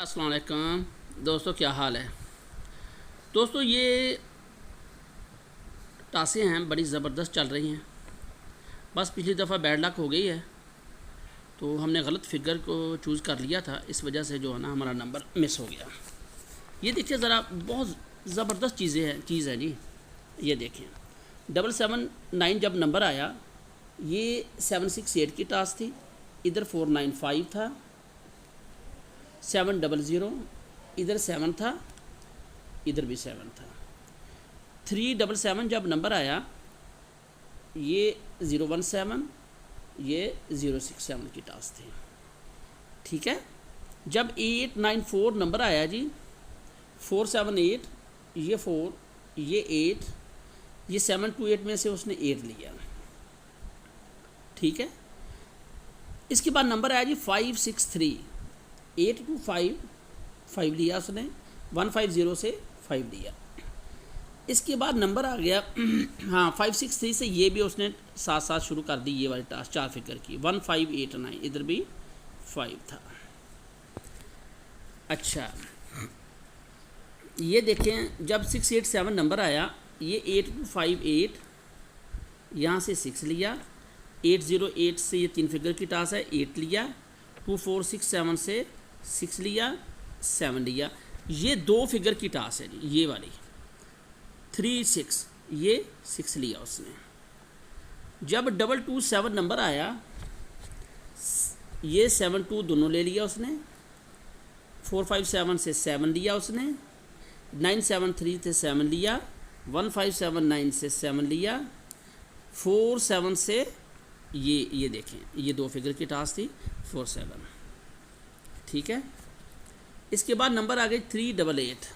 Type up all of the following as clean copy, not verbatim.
अस्सलाम वालेकुम दोस्तों, क्या हाल है। दोस्तों ये टासें हैं बड़ी ज़बरदस्त चल रही हैं। बस पिछली दफ़ा बैड लक हो गई है, तो हमने गलत फिगर को चूज़ कर लिया था, इस वजह से जो है ना हमारा नंबर मिस हो गया। ये देखिए ज़रा, बहुत ज़बरदस्त चीज़ है जी। ये देखें 779 जब नंबर आया, ये 768 की टास थी, इधर 495 था, 700 इधर 7 था, इधर भी 7 था। 377 जब नंबर आया, ये 017, ये 067 की टास्क थी। ठीक है। जब 894 नंबर आया जी, 478, ये 4, ये 8, ये 7 to 8 में से उसने 8 लिया। ठीक है। इसके बाद नंबर आया जी 563, 8 to 5, 5 लिया उसने, 150 से 5 लिया। इसके बाद नंबर आ गया हाँ 563 से ये भी उसने साथ साथ शुरू कर दी, ये वाली टास्क 4 फिगर की, 1589, इधर भी 5 था। अच्छा ये देखें, जब 687 नंबर आया, ये 8258, यहाँ से 6 लिया, 808 से ये 3 फिगर की टास्क है, 8 लिया, 2467 से 6 लिया, 7 लिया। ये 2 फिगर की टास्क है जी, ये वाली 36, ये 6 लिया उसने। जब 227 नंबर आया, ये 72 दोनों ले लिया उसने, 457 से 7 लिया उसने, 973 से 7 लिया, 1579 से 7 लिया, 47 से ये देखें, ये 2 फिगर की टास्क थी, 47। ठीक है। इसके बाद नंबर आ गए 388,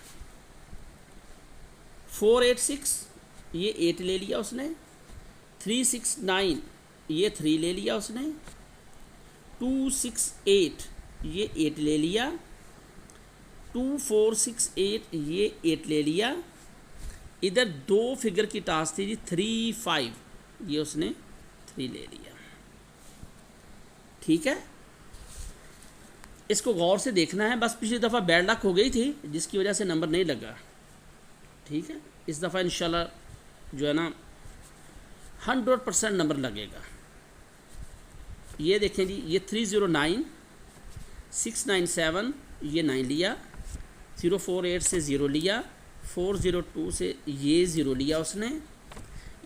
486, ये 8 ले लिया उसने, 369, ये 3 ले लिया उसने, 268, ये 8 ले लिया, 2468, ये 8 ले लिया। इधर 2 फिगर की टास्क थी जी, 35, ये उसने 3 ले लिया। ठीक है। इसको गौर से देखना है, बस पिछली दफ़ा बैड लक हो गई थी जिसकी वजह से नंबर नहीं लगा। ठीक है। इस दफ़ा इंशाल्लाह जो है ना 100% नंबर लगेगा। ये देखें जी, ये 309, 697, ये 9 लिया, 048 से 0 लिया, 402 से ये 0 लिया उसने,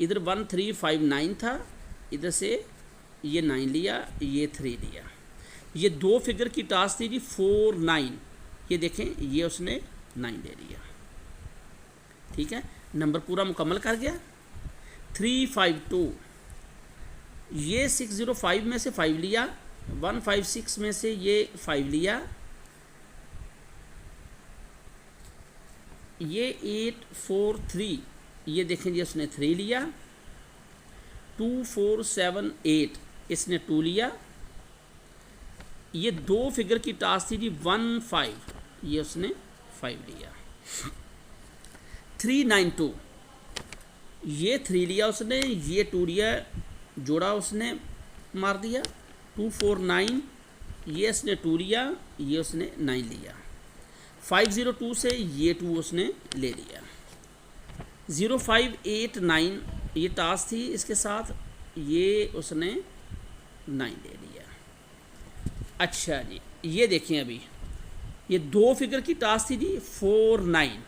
इधर 1359 था, इधर से ये 9 लिया, ये 3 लिया। ये 2 फिगर की टास्क थी जी, 49, ये देखें, ये उसने 9 ले लिया। ठीक है। नंबर पूरा मुकम्मल कर गया। 352, ये 605 में से 5 लिया, 156 में से ये 5 लिया, ये 843, ये देखें जी उसने 3 लिया, 2478, इसने 2 लिया। ये 2 फिगर की टास्क थी जी, 15, ये उसने 5 लिया। 392, ये 3 लिया उसने, ये 2 लिया, जोड़ा उसने मार दिया। 249, ये उसने 2 लिया, ये उसने 9 लिया। 502 से ये 2 उसने ले लिया। 0589, ये टास्क थी, इसके साथ ये उसने 9 ले लिया। अच्छा जी, ये देखें, अभी ये 2 फिगर की टास्क थी जी, 49,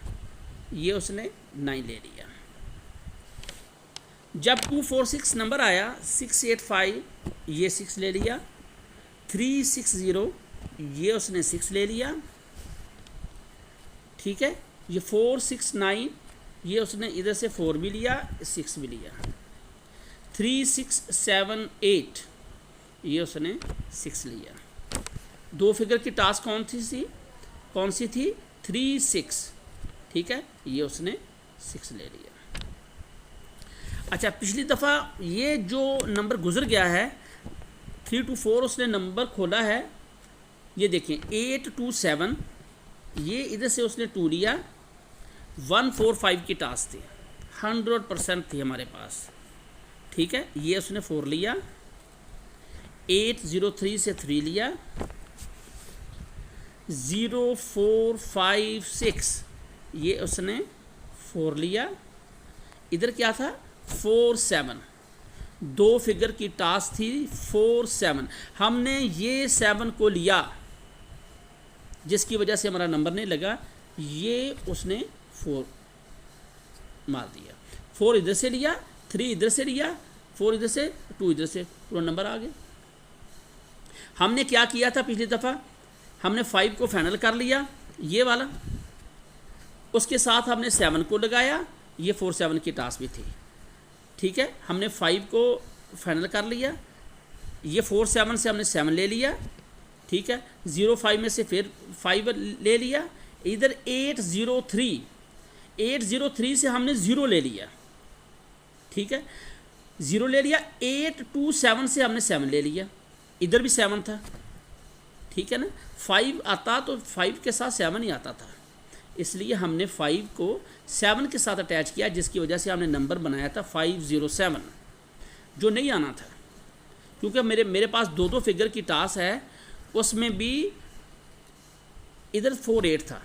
ये उसने 9 ले लिया। जब 246 नंबर आया, 685, ये 6 ले लिया, 360, ये उसने 6 ले लिया। ठीक है। ये 469, ये उसने इधर से 4 भी लिया, 6 भी लिया। 3678, ये उसने 6 लिया। 2 फिगर की टास्क कौन सी थी? 36। ठीक है। ये उसने 6 ले लिया। अच्छा, पिछली दफ़ा ये जो नंबर गुजर गया है, 3 to 4 उसने नंबर खोला है, ये देखें 8 to 7, ये इधर से उसने 2 लिया, 145 की टास्क थी, 100% थी हमारे पास। ठीक है। ये उसने 4 लिया, 803 से 3 लिया, 0 4 5 6, ये उसने 4 लिया। इधर क्या था 4 7, 2 फिगर की टास्क थी 4 7, हमने ये 7 को लिया जिसकी वजह से हमारा नंबर नहीं लगा, ये उसने 4 मार दिया। 4 इधर से लिया, 3 इधर से लिया, 4 इधर से, 2 इधर से, पूरा नंबर आ गया। हमने क्या किया था पिछली दफ़ा, हमने 5 को फाइनल कर लिया ये वाला, उसके साथ हमने 7 को लगाया, ये 4 7 की टास्क भी थी, ठीक है। हमने 5 को फाइनल कर लिया, ये 4 7 से हमने 7 ले लिया, ठीक है। 0 5 में से फिर 5 ले लिया। इधर 8 0 3 से हमने 0 ले लिया, ठीक है, 0 ले लिया। 8 2 7 से हमने 7 ले लिया, इधर भी 7 था, ठीक है ना। 5 आता तो 5 के साथ 7 ही आता था, इसलिए हमने 5 को 7 के साथ अटैच किया, जिसकी वजह से हमने नंबर बनाया था 507, जो नहीं आना था, क्योंकि मेरे पास 2 फिगर की टास्क है, उसमें भी इधर 4 8 था,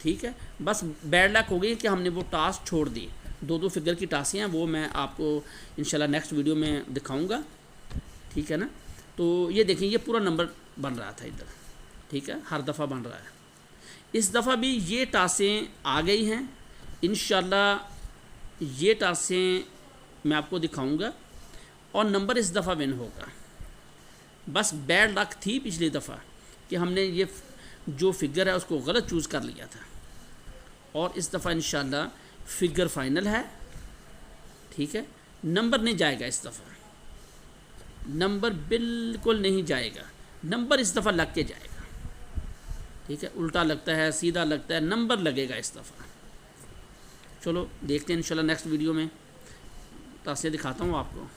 ठीक है। बस बैड लक हो गई कि हमने वो टास्क छोड़ दी। 2 फिगर की टास्क हैं, वो मैं आपको इंशाल्लाह नेक्स्ट वीडियो में दिखाऊंगा, ठीक है ना। तो ये देखें, ये पूरा नंबर बन रहा था इधर, ठीक है, हर दफ़ा बन रहा है। इस दफ़ा भी ये टास्कें आ गई हैं, इंशाल्लाह ये टास्कें मैं आपको दिखाऊंगा और नंबर इस दफ़ा विन होगा। बस बैड लक थी पिछली दफ़ा कि हमने ये जो फिगर है उसको गलत चूज़ कर लिया था, और इस दफ़ा इंशाल्लाह फिगर फाइनल है, ठीक है। नंबर नहीं जाएगा इस दफ़ा, नंबर बिल्कुल नहीं जाएगा, नंबर इस दफ़ा लग के जाएगा, ठीक है। उल्टा लगता है, सीधा लगता है, नंबर लगेगा इस दफ़ा। चलो देखते हैं इंशाल्लाह नेक्स्ट वीडियो में, टास्क दिखाता हूँ आपको।